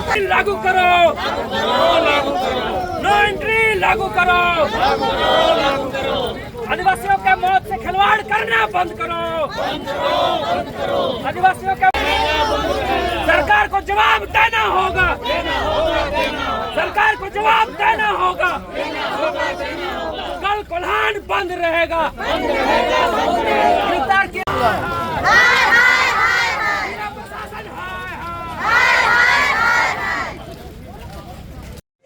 लागू करो, no entry लागू करो, आदिवासियों के मौत से खिलवाड़ करना बंद करो, आदिवासियों के सरकार को जवाब देना होगा, सरकार को जवाब देना होगा, कल कोल्हान बंद रहेगा।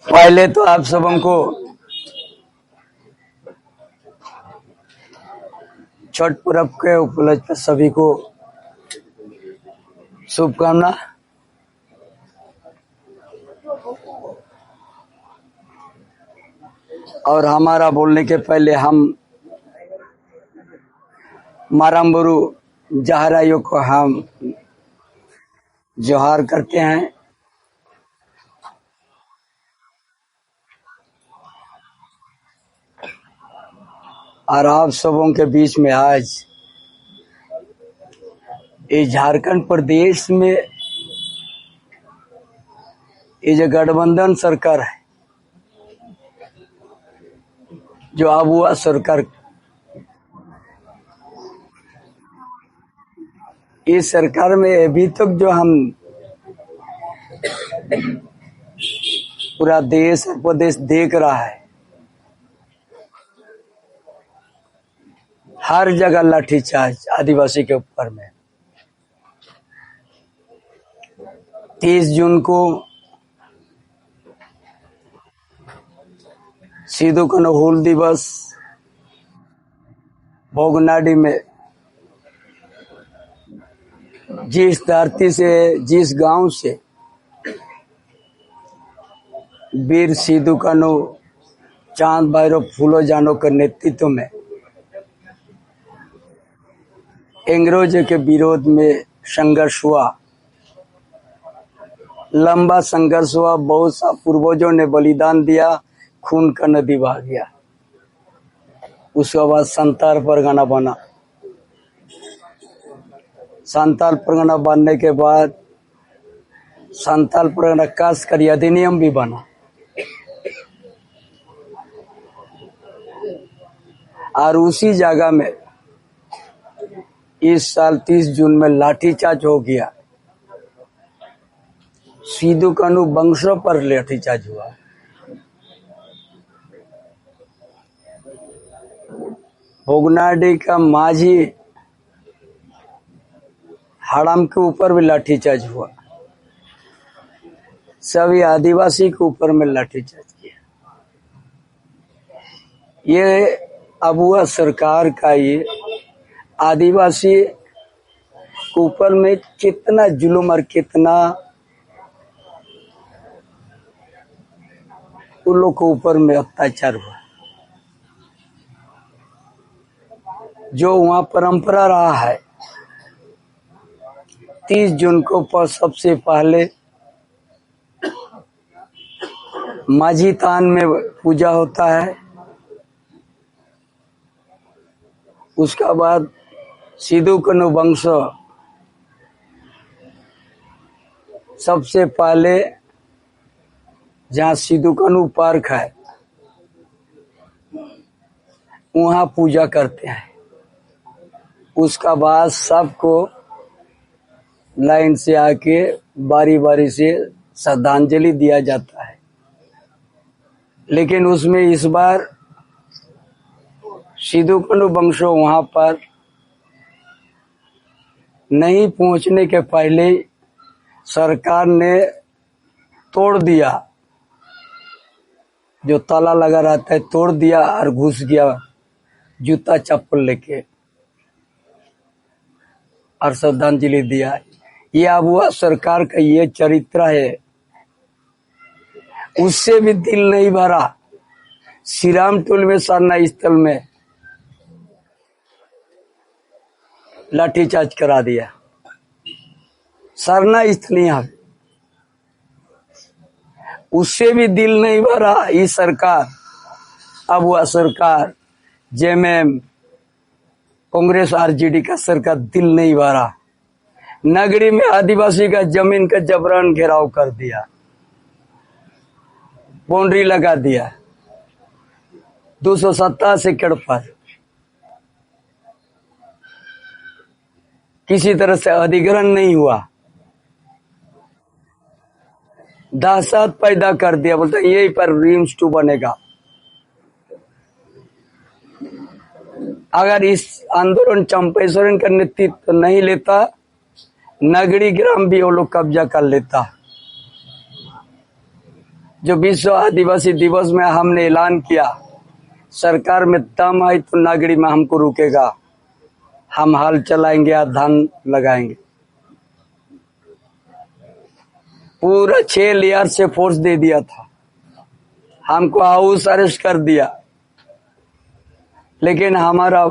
पहले तो आप सबों को छठ पर्व के उपलक्ष्य पर सभी को शुभकामना। और हमारा बोलने के पहले हम मारंबरू जहराइयों को हम जोहार करते हैं। और आप सबों के बीच में आज ये झारखंड प्रदेश में ये जो गठबंधन सरकार है, जो अब हुआ सरकार, इस सरकार में अभी तक जो हम पूरा देश और प्रदेश देख रहा है, हर जगह लाठीचार्ज आदिवासी के ऊपर में। 30 जून को सिद्धू कान्हू हूल दिवस भोगनाडी में जिस धरती से, जिस गांव से वीर सिद्धू कान्हू चांद भैरव फूलो जानो के नेतृत्व में अंग्रेजों के विरोध में संघर्ष हुआ, लंबा संघर्ष हुआ, बहुत सा पूर्वजों ने बलिदान दिया, खून का नदी बह गया। उसके बाद संताल परगना बना। संताल परगना बनने के बाद संताल परगना खासकर अधिनियम भी बना। और उसी जगह में इस साल 30 जून में लाठीचार्ज हो गया। सिद्धू कान्हू वंशों पर लाठीचार्ज हुआ। भोगनाडी का माझी हड़म के ऊपर भी लाठीचार्ज हुआ। सभी आदिवासी के ऊपर में लाठीचार्ज किया। ये अब हुआ सरकार का ये आदिवासी के ऊपर में कितना जुल्म और कितना उन लोग के ऊपर में अत्याचार हुआ। जो वहाँ परंपरा रहा है, 30 जून को पर सबसे पहले माझी थान में पूजा होता है। उसका बाद सिद्धू कान्हू वंश सबसे पहले जहाँ सिद्धू कान्हू पार्क है वहाँ पूजा करते हैं। उसका बाद सबको लाइन से आके बारी बारी से श्रद्धांजलि दिया जाता है। लेकिन उसमें इस बार सिद्धू कान्हू वंश वहाँ पर नहीं पहुंचने के पहले सरकार ने तोड़ दिया, जो ताला लगा रहता है तोड़ दिया और घुस गया जूता चप्पल लेके और श्रद्धांजलि दिया। ये अब हुआ सरकार का ये चरित्र है। उससे भी दिल नहीं भरा। श्रीराम टोल में सरना स्थल में लाठीचार्ज करा दिया। सरना स्थल यहाँ, उससे भी दिल नहीं भरा। ये सरकार अब वह सरकार जेएमएम कांग्रेस आरजेडी का सरकार दिल नहीं भरा। नगरी में आदिवासी का जमीन का जबरन घेराव कर दिया। बाउंड्री लगा दिया 227 एकड़ पर। किसी तरह से अधिग्रहण नहीं हुआ, दहशत पैदा कर दिया। बोलते यही पर रिम्स 2 बनेगा। अगर इस आंदोलन चंपेश्वरन का नेतृत्व नहीं लेता, नगरी ग्राम भी वो लोग कब्जा कर लेता। जो विश्व आदिवासी दिवस में हमने ऐलान किया, सरकार में दम आई तो नगरी में हमको रुकेगा, हम हल चलाएंगे या धान लगाएंगे। पूरा 6 लेयर से फोर्स दे दिया था, हमको हाउस अरेस्ट कर दिया, लेकिन हमारा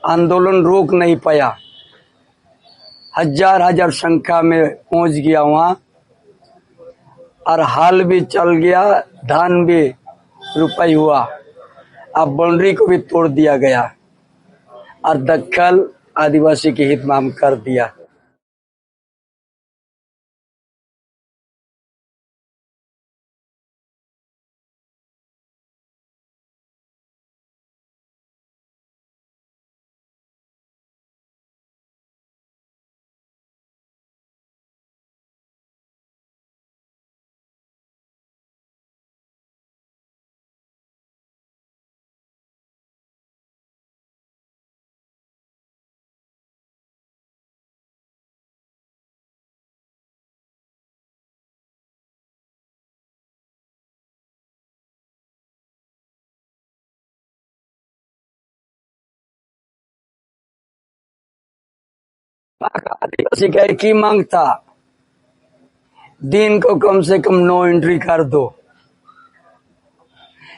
आंदोलन रोक नहीं पाया। हजार संख्या में पहुंच गया वहां, और हाल भी चल गया, धान भी रुपई हुआ। अब बाउंड्री को भी तोड़ दिया गया और दखल आदिवासी के हित में हम कर दिया। आदिवासी का एक ही मांग था, दिन को कम से कम नो एंट्री कर दो।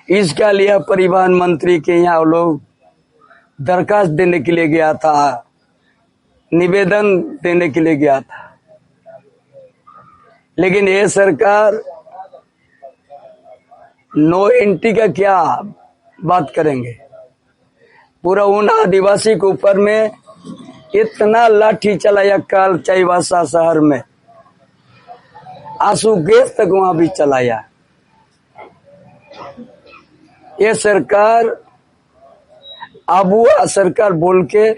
इसका लिए परिवहन मंत्री के यहाँ लोग दरखास्त देने के लिए गया था, निवेदन देने के लिए गया था, लेकिन ये सरकार नो एंट्री का क्या बात करेंगे। पूरा उन आदिवासी के ऊपर में इतना लाठी चलाया, कल चाईबासा शहर में आंसू गैस तक वहां भी चलाया। ये सरकार अबुआ सरकार बोल के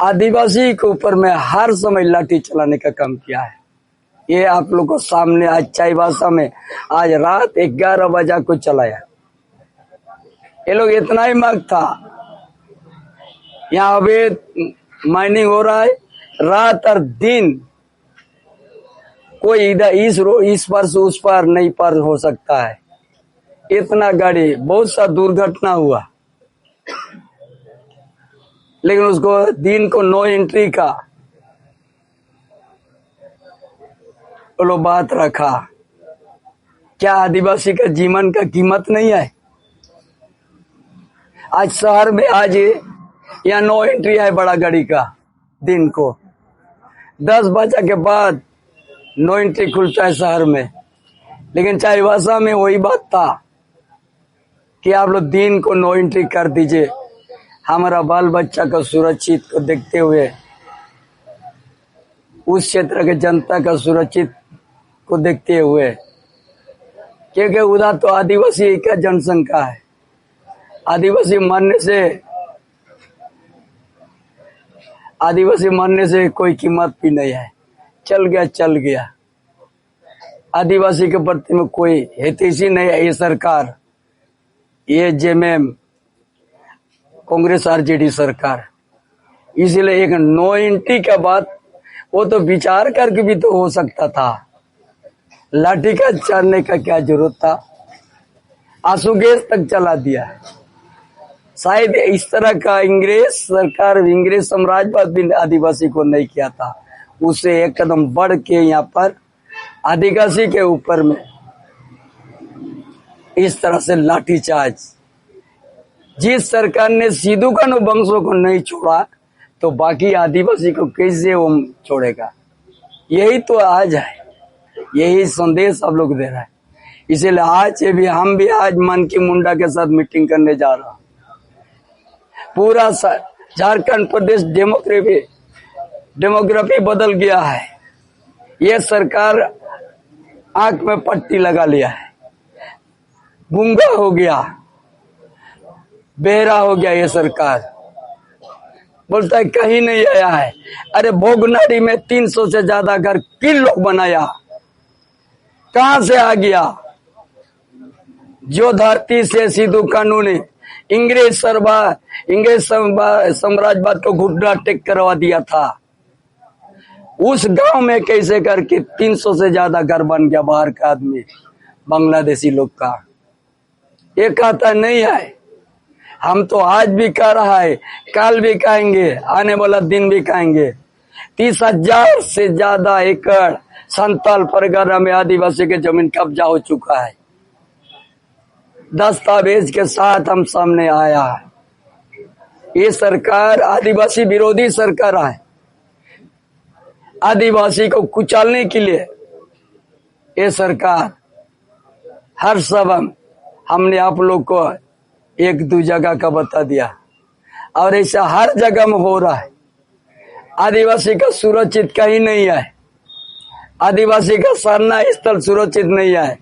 आदिवासी के ऊपर में हर समय लाठी चलाने का काम किया है। ये आप लोग को सामने आज चाईबासा में आज रात 11 बजे को चलाया। ये लोग इतना ही मांग था, यहाँ अवैध माइनिंग हो रहा है, रात और दिन कोई इधर इस पार से उस पार नहीं पार हो सकता है। इतना गाड़ी, बहुत सा दुर्घटना हुआ, लेकिन उसको दिन को नो एंट्री का वो लोग बात रखा। क्या आदिवासी का जीवन का कीमत नहीं है? आज शहर में आज यहाँ नो एंट्री है बड़ा गाड़ी का, दिन को 10 बजे के बाद नो एंट्री खुलता है शहर में। लेकिन चाईबासा में वही बात था कि आप लोग दिन को नो एंट्री कर दीजिए, हमारा बाल बच्चा का सुरक्षित को देखते हुए, उस क्षेत्र के जनता का सुरक्षित को देखते हुए, क्योंकि उधर तो आदिवासी का जनसंख्या है। आदिवासी मरने से कोई कीमत भी नहीं है। चल गया। आदिवासी के प्रति में कोई हितैषी नहीं है ये सरकार, ये जेएमएम कांग्रेस आरजेडी सरकार। इसीलिए एक नो एंट्री का बात वो तो विचार करके भी तो हो सकता था, लाठी का चढ़ने का क्या जरूरत था? आंसू गैस तक चला दिया। शायद इस तरह का अंग्रेज साम्राज्यवाद भी आदिवासी को नहीं किया था। उसे एक कदम बढ़ के यहाँ पर आदिवासी के ऊपर में इस तरह से लाठीचार्ज। जिस सरकार ने सिद्धू कान्हू वंशों को नहीं छोड़ा, तो बाकी आदिवासी को कैसे वो छोड़ेगा? यही तो आज है, यही संदेश आप लोग दे रहा है। इसीलिए आज भी हम भी आज मन की मुंडा के साथ मीटिंग करने जा रहा हूं। पूरा झारखंड प्रदेश डेमोग्राफी बदल गया है। यह सरकार आंख में पट्टी लगा लिया है। गूंगा हो गया, बेहरा हो गया ये सरकार। बोलता है कहीं नहीं आया है। अरे भोगनाडी में 300 से ज्यादा घर किन लोग बनाया, कहां से आ गया? जो धरती से सिद्धू कानून इंग्रेज साम्राज्यवाद को घुटना टेक करवा दिया था, उस गांव में कैसे करके 300 से ज्यादा घर बन गया बाहर का आदमी, बांग्लादेशी लोग का। ये कहता नहीं है। हम तो आज भी कह रहा है, कल भी कहेंगे, आने वाला दिन भी कहेंगे। 30,000 से ज्यादा एकड़ संताल परगना में आदिवासी के जमीन कब्जा हो चुका है। दस्तावेज के साथ हम सामने आया है। ये सरकार आदिवासी विरोधी सरकार है। आदिवासी को कुचलने के लिए ये सरकार हर सबब हमने आप लोग को एक दो जगह का बता दिया, और ऐसा हर जगह में हो रहा है। आदिवासी का सुरक्षित कहीं नहीं है। आदिवासी का सरना स्थल सुरक्षित नहीं है।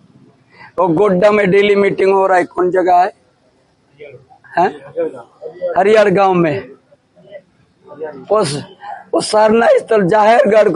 वो गोड्डा में डेली मीटिंग हो रहा है, कौन जगह है? हरियर गांव में। वो सरना स्थल जाहिर गढ़